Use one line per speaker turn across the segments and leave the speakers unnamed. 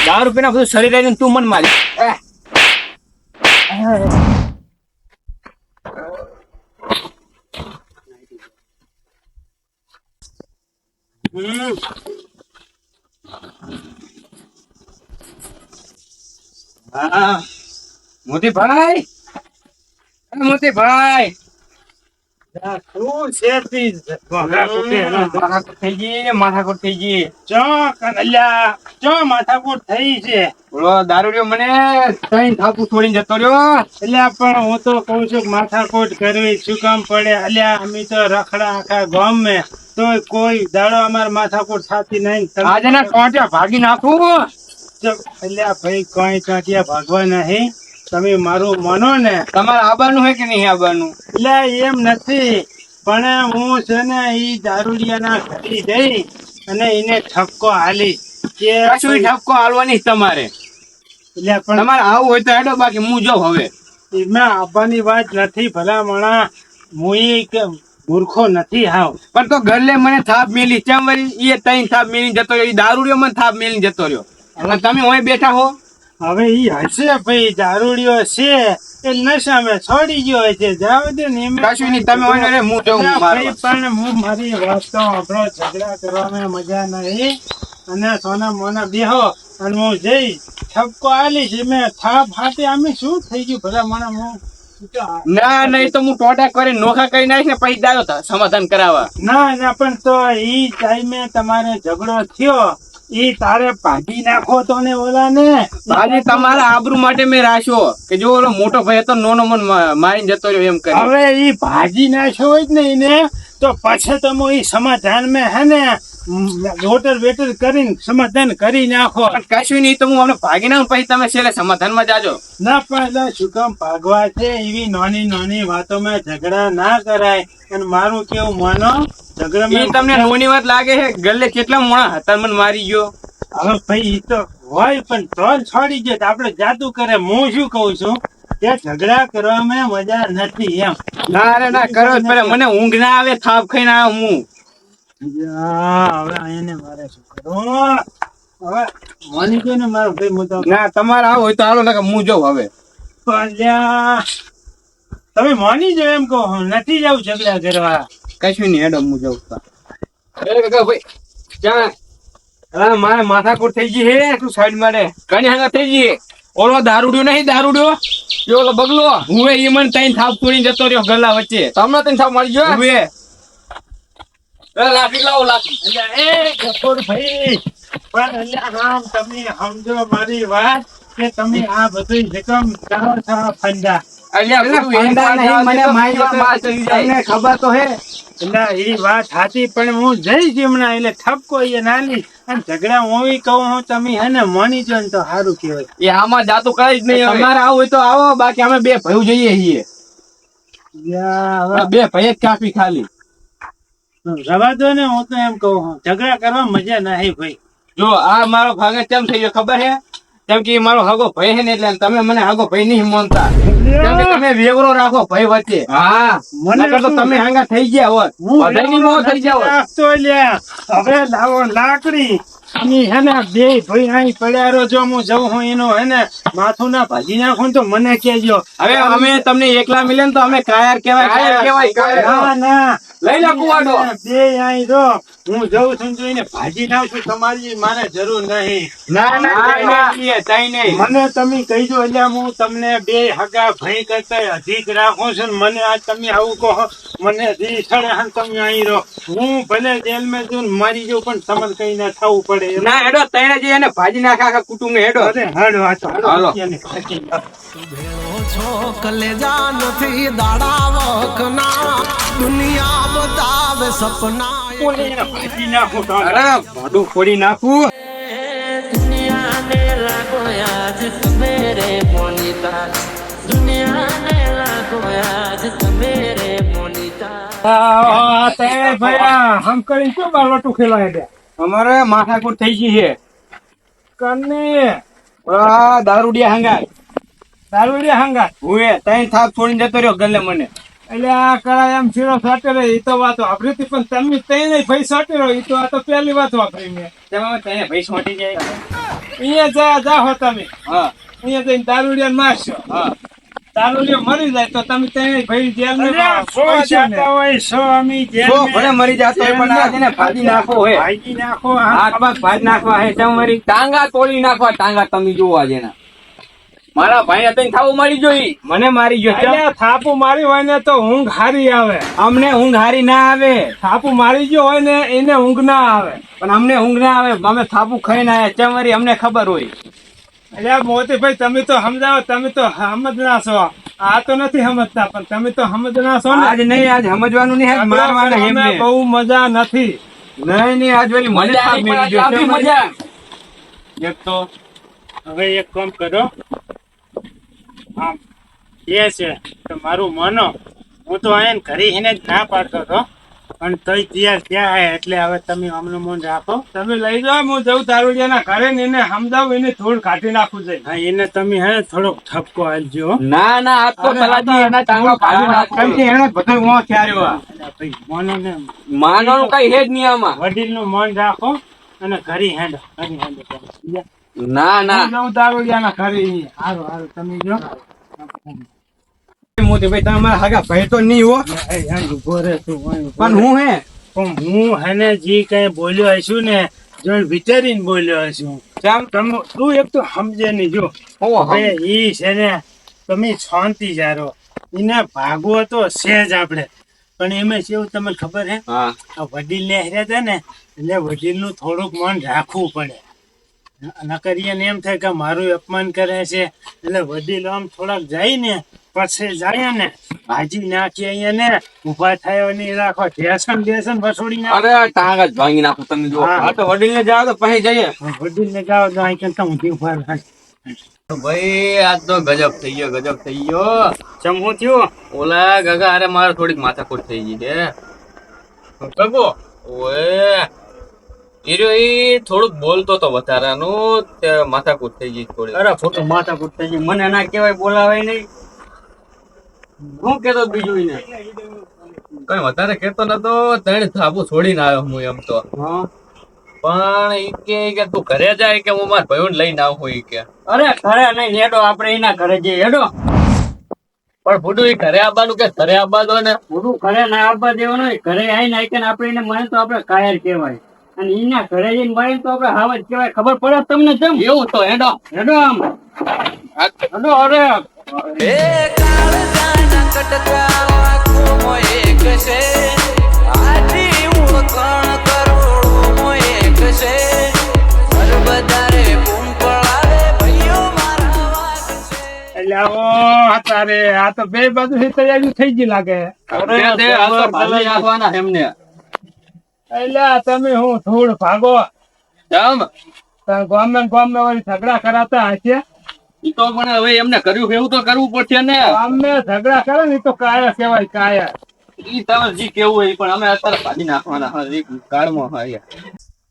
₹10 ના બધું શરીર આવીને તું મન મારી મોતીભાઈ મોતીભાઈ
શું છે
માથાકૂટ થઈ ગઈ
ચો માથાકૂટ થઈ છે
બોલો દારૂડિયો મને તઈ થાપુ છોડીને જતો રહ્યો
અલ્યા પણ હું તો કઉ છું કે માથાકૂટ કરવી શું કામ પડે અલ્યા અમે તો રખડા આખા ગામ મેં તો કોઈ દાડો અમારે માથાકૂટ થતી નહીં
આજે ના ટોટિયા ભાગી નાખું
અલ્યા ભાઈ કઈ ટોટિયા ભાગવા નહીં તમે મારું માનો ને
તમારે આવવાનું હોય કે નહીં આવવાનું
એટલે એમ નથી પણ હું છે ને ઈ દારૂડિયાના ઘરે જઈ અને એને ઠપકો હાલી કે
કશું ઠપકો હાલવાની તમારે
એટલે પણ
તમારે આવું હોય તો હેડો બાકી હું જાઉં હવે
એમાં આવવાની વાત નથી ભલા મણા હું મૂર્ખો નથી હાવ
પણ તો ઘરલે મને થાપ મેલી કેમ વળી એ તઈ થાપ મેલી જતો રહ્યો એ દારૂડિયો મને થાપ મેલી જતો રહ્યો અને તમે હોય બેઠા હો
હવે ઈ હશે ભાઈ દારૂડિયો છે એ નશામાં છોડી ગયો હોય છે જાવ દે ને એમ
કશું નહીં તમે હોય ને હું જાઉં
ભાઈ પણ હું મારી વાત તો આપણો ઝઘડા કરવામાં મજા નહીં અને સોના મોના બેહો અને હું જઈ ઠપકો આલી છે મેં થાપ હાથે અમે શું થઈ ગયું ભલા મને હું
ના નહીં તો હું ટોટા કરી નોખા કરી નાખીશ ને પછી દાયો સમાધાન કરાવવા
ના પણ તો ઈ ટાઈમે તમારે ઝઘડો થયો ઈ તારે ભાગી નાખો તો ને ઓલા ને
આજે તમારા આબરૂ માટે મેં રાખ્યો કે જો ઓલો મોટો ભાઈ હતો નોનો મન મારીને જતો રહ્યો એમ કરી
હવે ઈ ભાગી નાખ્યો હોય જ નહીં ને તો પછી તમે ઈ સમાધાન મેં હે ને વોટર વેટર કરીને સમાધાન કરી નાખો
કશું નહીં તો હું અમને ભાગી નાખું પછી તમે છેલ્લે સમાધાનમાં જાજો
ના પણ શું કામ ભાગવા છે એવી નાની નાની વાતોમાં ઝઘડા ના કરાય અને મારું કેવું માનો
ઝઘડા તમને નોની વાત લાગે છે ગલ્લે કેટલા મોણા હતા મને મારી ગયો
હવે ભાઈ ઈ તો હોય પણ ત્રણ છોડી ગયો આપડે જાદુ કરે હું શું કઉ છું કે ઝઘડા કરવામાં મજા નથી એમ
ના રે ના કરો પેલા મને ઊંઘ ના આવે થાપ ખાઈને આવે હું
હવે એને મારે શું કરું હવે માની ગયો ને મારો ભાઈ હું તો
ના તમારે આવું હોય તો હાલો ને હું જાઉં હવે
તમે માની જાવ એમ કહો નથી જવું ઝઘડા કરવા
કશું નહીં હેડો હું જાઉં ભાઈ મારે માથાકૂટ થઈ ગઈ હે તું સાઈડ મારે કણી હાંગા થઈ ગઈ ઓલો દારૂડ્યો નહીં દારૂડ્યો ઓલો બગલો હું એ મને તઈ થાપ છોડીને જતો રહ્યો ગલા વચ્ચે તમને તઈ થાપ મળી ગયો હવે લાઠી લાવો લાઠી
એ ગફોર ભાઈ પણ અલ્યા આમ તમે સમજો મારી વાત કે તમે આ બધું જકમ કરો છો ફંડા
ખબર તો હે
એટલે એ વાત સાચી પણ હું જઈશ હમણાં એટલે ઠપકો એ નાલી અને ઝઘડા હું કહું હું તમે હે ને માની જો ને તો સારું કહેવાય
એ આમાં જાતું કઈ જ નહીં તમારે આવું હોય તો આવો બાકી અમે બે ભાઈ જઈએ છીએ બે ભાઈ જ કાફી ખાલી
રવા દો ને હું તો એમ કહું ઝઘડા કરવા મજા નહીં ભાઈ
જો આ મારો ભાગે કેમ થઈ ગયો ખબર હે કેમ કે મારો હગો ભાઈ છે ને એટલે તમે મને હગો ભાઈ નહીં માનતા કેમ કે તમે વેગરો રાખો ભાઈ વચ્ચે હા મને તો તમે હાંગા થઈ ગયા હોત બધાની મોં થઈ ગયા હોત
હવે લાવો લાકડી હે ને બે ભાઈ અહીં પડ્યા રહો જો હું જઉં હું એનો હે ને માથું ના ભાજી નાખું તો મને કેજો
હવે અમે તમને એકલા મિલે ને તો અમે કાયર કેવાય
ના
લઈ લો કુવાડો
બે અહીં જો હું જઉં છું જોઈને ભાજી નાખું તમારી મારે જરૂર નહીં મને તમે કહીજો એટલે હું તમને બે હગા ભાઈ કરતા અધિક રાખું છું મને આજ તમે આવું કહો મને જી છડે તમે અહીં રહો હું ભલે જેલમાં છું મારી જઉં પણ તમારે કઈ ના થવું પડે
ના હેડો તઈને જે એને ભાજી નાખા આખા કુટુંબ ને હેડો
હેડો હાલો
છો કલેજા નથી દાડા વખના દુનિયા બતાવે સપના
ભાજી નાખું
ભાડું ફોડી નાખું
दुनिया ने लागो आज मेरे मोनिता दुनिया ने लागो आज मेरे मोनिता
તે ભયા હમ કરીને શું બારવટું ખેલાય દે
અમારે માથાકૂટ થઈ ગઈ છે
કને
દારૂડિયા હંગા
દારૂડિયા હંગાત
હું એ ત્રણ થાપ છોડીને જતો રહ્યો ગલ્લે મને.
એટલે આ કળા એમ શીરો સાટે રહે એ તો વાત વાપરી હતી, પણ તમે તઈને ભાઈ સાટે રહ્યો એ તો આ તો પહેલી વાત વાપરી મેં.
તેમાં તને ભાઈ છોટી જાય.
અહીંયા જાઓ તમે
હા
અહીંયા જઈને દારૂડિયા મારશો,
હા
દારૂડિયો મરી જાય તો તમે તઈને ભાઈ જેલમાં
અલ્યા, સો
પૈસા ને.
જાતા તો ભલે મરી જાતો હોય પણ આ જેને ભાજી નાખો હોય
ભાજી નાખો
હાથ પગ ભાજ નાખવા હે તેમ મારી ટાંગા તોડી નાખવા. ટાંગા તમે જોવા જેના મારા ભાઈ તને ખાવું મારી જોઈ મને મારી ગયો.
અલ્યા, થાપુ મારી હોય ને તો ઊંઘ હારી આવે,
અમને ઊંઘ હારી ના આવે,
થાપુ મારી ગયો હોય ને એને ઊંઘ ના આવે.
પણ અમને ઊંઘ ના આવે. અમે થાપુ ખાઈને આયા તેમ મારી અમને ખબર હોય.
અલ્યા મોતીભાઈ, તમે તો સમજાવો, તમે તો સમજના છો. આ તો નથી સમજતા પણ તમે તો સમજના છો ને.
આજ નહીં, આજ સમજવાનું નહીં, આજ મારવાના
અમે
એમને.
બહુ મજા નથી.
નહીં આજ ઓલી મને થાપ મેલી ગયો. કેમ મજા? એક તો
હવે એક કામ કરો, આમ એ છે તો મારું માનો, હું તો આયન ઘરે એને જ ના પાડતો હતો પણ તોય તૈયાર ત્યાં હે એટલે હવે તમે અમનું મન રાખો. તમે લઈ જાઓ, હું જઉં દારૂડિયાના ઘરે ને એને સમજાવું, એને થોડું કાઢી નાખવું છે. હા, એને તમે હે થોડોક ઠપકો આલજો.
ના ના આજ તો તલાજી એના ટાંગા ભાજી નાખ. કેમ કે એને બધો મોં ચાર્યો આ.
ભાઈ મોનો ને
માનવાનું કઈ હે જ નહીં આમાં.
વડીલનું મન રાખો અને ઘરે હેંડો, ઘરે હેંડો.
ના ના
હું જઉં દારૂડિયાના ઘરે. હારું હારું, તમે જો.
મોતીભાઈ તમે મારા હગા ભાઈ તો નહીં હો.
ઉભો રહે તું.
પણ હું હે
પણ હું હેને જી કઈ બોલ્યો હશું ને જો વિચારીને બોલ્યો હશું.
કેમ?
તમે તું એક તો સમજે નહીં. જો હવે ઈ છે ને તમે શાંતિ જારો, એને ભાગવો તો છે જ આપણે, પણ એમાં કેવું તમને ખબર હે,
હા
આ વડીલ ને હેર્યા હતા ને એટલે વડીલ નું થોડુંક મન રાખવું પડે. નકર એને એમ થાય કે મારું અપમાન કરે છે એટલે વડીલ આમ થોડાક જાય ને પછી જાય ને ભાજી નાખી અહીંયા ને ઉભા થયો નહીં રાખો, ઢેસણ બેસન વસોડી નાખો.
અરે ટાંગા જ ભાંગી નાખો તમે જો.
હા.
આ તો વડીલ ને જાવ તો પછી જઈએ.
વડીલ ને જાઓ તો અહીં કરતા ઊંધી ઉભા રહે.
ભાઈ આજ તો ગજબ થઈ ગયો, ગજબ થઈ ગયો.
ચમ હું થયું?
ઓલા ગગા અરે મારે થોડીક માથાકૂટ થઈ ગઈ છે. ગગો ઓએ ઈરો ઈ થોડુંક બોલતો તો વધારાનું તે માથાકૂટ થઈ ગઈ થોડી.
અરે ફોટો માથાકૂટ થઈ ગઈ.
મને ના કહેવાય, બોલાવાય નહીં. હું કેતો બીજું ને કઈ વધારે કેતો નતો. ત્રણ થાપુ છોડીને આવ્યો હું એમ તો. પણ ઈ કે તું ઘરે જાય કે હું મારા ભાઈઓને લઈને આવું ઈ કે.
અરે ઘરે નહીં, હેડો આપણે એના ઘરે જઈએ. હેડો.
પણ ભૂડું ઈ ઘરે આવવાનું કે ઘરે આવવા દો ને.
મોટું ઘરે ના આવવા દેવાનું, ઘરે આવીને આવીને આપણે એને મળે તો આપણે કાયર કહેવાય, અને એના ઘરે જઈને મળે તો આપણે હાવજ કહેવાય. ખબર પડે તમને? કેમ
એવું તો હેડો
હેડો આમ હેડો. અરે
એ કાળજાના કટકા આંખોમાં એક છે, આજી ઉણકણ કરોડોમાં એક છે, બધારે બૂમ પડાવે ભાઈઓ મારા વાગ છે.
એટલે આવો તારે આ તો બે બાજુ તૈયારી થઈ ગઈ લાગે.
દે આ તો ભાજી નાખવાના એમને.
એટલે તમે હું ધૂળ ભાગો
કેમ?
ગામે ગામે વળી ઝઘડા કરાતા હશે.
ઈ તો પણ હવે એમને કર્યું એવું તો કરવું પડશે ને.
ગામે ઝઘડા કરે ને ઈ તો કાયા કહેવાય, કાયા.
ઈ તમે જી કેવું હોય પણ અમે અત્યારે ભાજી નાખવાના હા કાળમાં હા.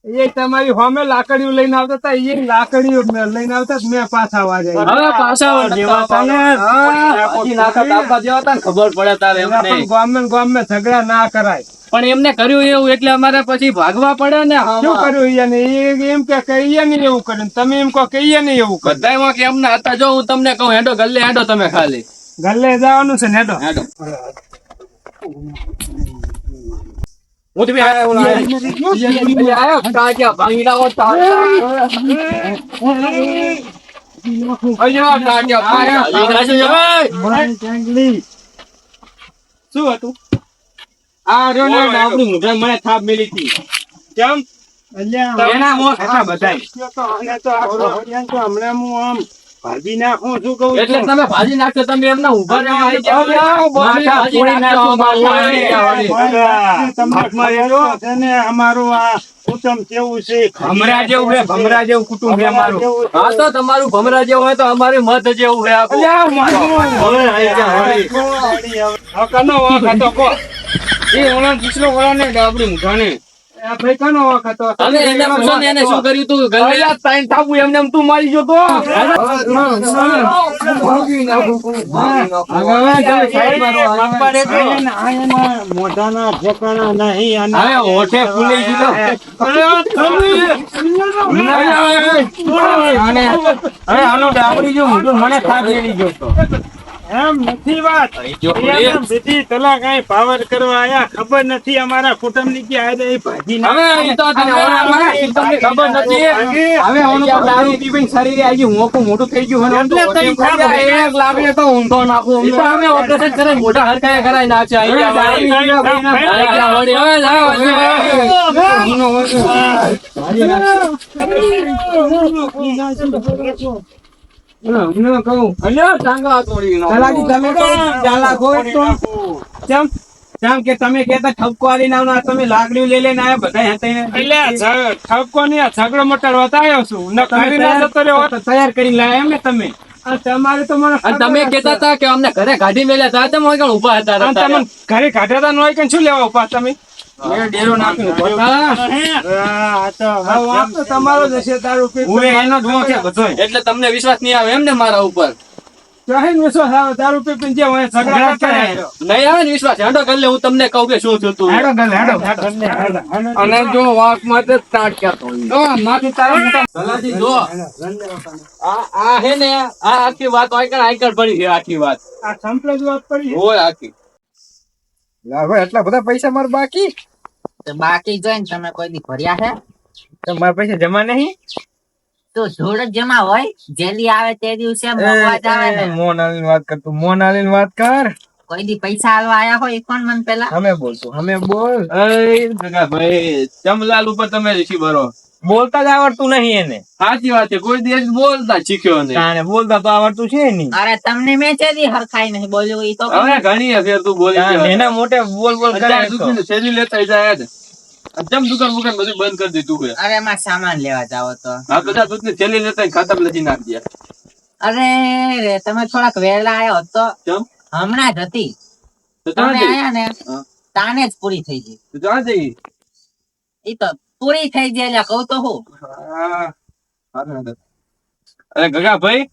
એ તમારી હોમે લાકડીઓ લઈને આવતા હતા, એ લાકડીઓ લઈને આવતા જ મેં પાછા વાજ્યા.
હવે પાછા
જેવા હતા ને,
ભાજી નાખત આપવા જેવા હતા ને ખબર પડે તારે એમને.
પણ ગામે ને ગામે ઝઘડા ના કરાય.
પણ એમને કર્યું એવું એટલે અમારે પછી ભાગવા પડે ને.
શું કર્યું એને? એ એમ કે કહીએ નહીં એવું કર્યું, તમે એમ કહો કહીએ નહીં એવું કર્યું.
બધામાં કે એમને હતા. જો હું તમને કહું હેડો ગલ્લે હેડો તમે ખાલી
ગલ્લે જવાનું છે ને, હેડો.
હેડો. હું તો બી આયા ઓલા આયા કાજ્યા ભાંગી નાખો તારા. અయ్యో કાજ્યા ભાંગી
શું હતું?
આ રહ્યો ને આપણી મુઢા મને થાપ મેલી હતી.
કેમ?
એના મોં ખાતા બધાય.
હમણાં હું આમ ભાજી નાખું શું કહું
એટલે
છું?
તમે ભાજી નાખશો તમે એમના ઉભા રહેવા આવી જાઓ. માથા ફોડી નાખો, માથા ફોડી નાખો.
અમારું આ કુટુંબ કેવું છે?
ભમરા જેવું છે, ભમરા જેવું કુટુંબ છે અમારું. હા તો તમારું ભમરા જેવું હોય તો અમારું મધ જેવું છે આખું. હવે આઈ જા, વળી.
કનો વાંક હતો કહો.
એ ઓલા કિસલો વાળાને ડાબડી મુઠાને.
આ ભાઈ કનો વખત હતો?
હવે એને પૂછો ને એને શું કર્યું તું ગલ્લે તાઈન થાપુ એમને એમ તું મારી ગયો તો
મોઢાના ઠેકાણા નહીં અને
હવે હોઠે ફૂલી ગયો અને હવે આનો ડાબડી જો મોઢું મને ખાપ લેડી ગયો તો
એમ નથી વાત. એમ બીજી તલા કઈ પાવર કરવા આયા ખબર નથી અમારા કુટુંબની કે આજે એ ભાજી ના
હવે ઈ તો તને તમને ખબર નથી હવે ઓનો પર દારૂ પીવીને શરીરે આવી મોકું મોટું થઈ ગયું અને
એટલે તઈ ખબર
એક લાગે તો ઊંધો નાખું ઈ તો અમે ઓપરેશન કરે મોટા હરખાય કરાય નાચે આવી કે તમે કેતા ઠપકો આલીને આવના તમે લાકડીઓ લઈ લઈને આયા બધા
એટલે ઠપકો ની ઝઘડો મટાડવા તો આવ્યો છું ન કરી ના જતો રહ્યો હોત.
તૈયાર કરીને લાયા એમ ને તમે
આ તમારે તો મને ખબર
તમે
હતી.
કેતા હતા કે અમને ઘરે કાઢી મેલ્યા હતા તમે આગળ ઉભા હતા
આ તમે ઘરે કાઢ્યા તા નોય કે શું લેવા ઉપા તમે
મેં ડેરો નાખીને ઉભા હતા.
આ તો વાત તો તમારો જ હશે દારૂ પીતો.
હું એનો જ વાંક છે બધોય. એટલે તમને વિશ્વાસ નહીં આવે એમ ને મારા ઉપર
ચાહે ને વિશ્વાસ આવે દારૂ પીપીને જે હોય ઝઘડા કરતા રહે.
નહીં આવે ને વિશ્વાસ હેડો ગલ્લે હું તમને કહું કે શું થયું તું અને જો વાંક માટે સ્ટાર્ટ કરતો માથું તારા મોટા ભલાજી જો આ હે ને આ આખી વાત આઈકણ પડી છે આખી વાત
આ સંપલે જ વાત પડી
હોય આખી
એટલા બધા પૈસા મારા બાકી
બાકી જોઈને તમે કોઈ દી ભર્યા છે
મારા પૈસા જમા નહીં
તો ધૂળ જ જમા હોય જેલી આવે તે દિવસે મોંઘવા જ આવે ને
મોનાલી વાત કર તું મોનાલી વાત કર
કોઈ દી પૈસા આલવા આયા હોય એ કોણ મન પેલા
અમે બોલતું અમે બોલ
ભાઈ ચમલાલ ઉપર તમે રીસી ભરો
બોલતા જ આવડતું નહીં એને
સાચી વાત છે કોઈ દિવસ બોલતા શીખ્યો નહીં
તાને બોલતા તો આવડતું છે નહીં
અરે તમને મેં ચેદી હરખાઈ નહીં બોલ્યું ઈ તો
હવે ઘણી ફેર તું બોલી ગયો.
એના મોટે બોલ બોલ કરે
અત્યાર સુધીનું શેરી લેતા જાય જ જમ દુકાન બુકાન બધું બંધ કરી દીધું છે
અરે માં સામાન લેવા જાવ તો
આ બધા દૂધની થેલી લેતા ખાતામાં લખી નાખી દે
અરે રે તમે થોડાક વહેલા આયા હોત તો
કેમ
હમણાં જ હતી
તો
તમે
ત્યાં જઈ
આયા ને
હા.
તાને જ પૂરી થઈ ગઈ
તો ત્યાં જઈ
ઈ તો પૂરી થઈ ગઈ એટલે કહું તો હું
અરે ગગા ભાઈ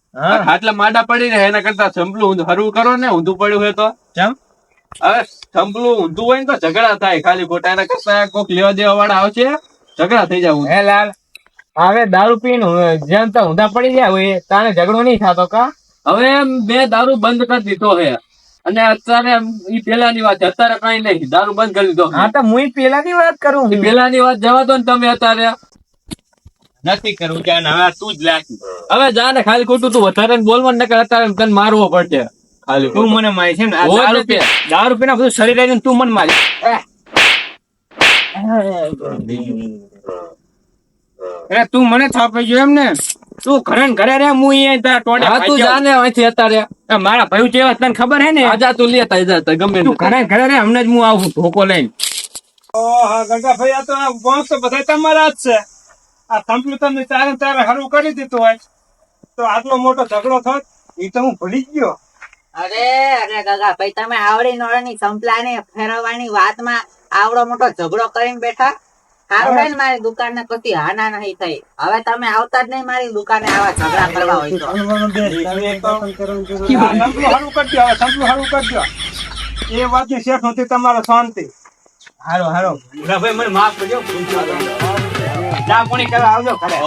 ખાટલા માડા પડી રહે એના કરતા સંભલું હરવું કરો ને ઊંધું પડ્યું હોય તો
કેમ
હવે સંભલું ઊંધું હોય ને તો ઝઘડા થાય ખાલી ખોટા એના કરતા કોક લેવા દેવા વાળા આવશે ઝઘડા થઈ જાય
હે લાલ હવે દારૂ પીને જેમ તો ઊંધા પડી જાય હોય તાને ઝઘડો નહીં થતો કા
હવે મેં દારૂ બંધ કરી દીધો છે અને અત્યારે ઈ પેલાની વાત છે અત્યારે કઈ નહીં દારૂ બંધ કરી દીધો
હા તો હું પેલાની વાત કરું
ઈ પેલાની વાત જવા દો ને તમે અત્યારે
નથી કરવું કે હવે તું જ લાગી
હવે જા ને ખાલી ખોટું તું વધારે બોલવા નકર અત્યારે તને મારવો પડશે ખાલી
તું મને મારી છે ને આ
હોય
દારૂ
ને તે.
દારૂ પીને બધું શરીર આવીને તું મને મારી અરે તું મને થાપાઈ ગયો એમ ને તું ઘરે ને ઘરે રે હું અહીંયા તારા ટોળે
હા તું જા ને અહીંથી અત્યારે
મારા ભાઈ જેવા તને ખબર હે ને
આજા તું લેતા જા ગમે
તું ઘરે ને ઘરે રે હમણાં જ હું આવું ધોકો લઈને ગંગાભાઈ આ તો બોન્સ તો બધા તમારા જ છે આ થંપલું તમને તારે હરવું કરી દીધું હોય તો આટલો મોટો ઝઘડો થત એ તો હું ભૂલી જ ગયો
અરે કાકા ભાઈ તમે આવડી નોળની સંપલાને ફેરવવાની વાતમાં આવડો મોટો ઝઘડો કરીને બેઠા સારું થાય ને મારી દુકાન ને કશી હાના નહીં થઈ હવે તમે આવતા જ નહીં મારી દુકાને આવા ઝઘડા કરવા હોય તો
હરવું કરજો હવે થંપલું હરવું કરજો એ વાતની શેઠ હતી તમારો શાંતિ હારો હારો ભાઈ મને માફ કરજો ચા પાણી કરવા આવજો ઘરે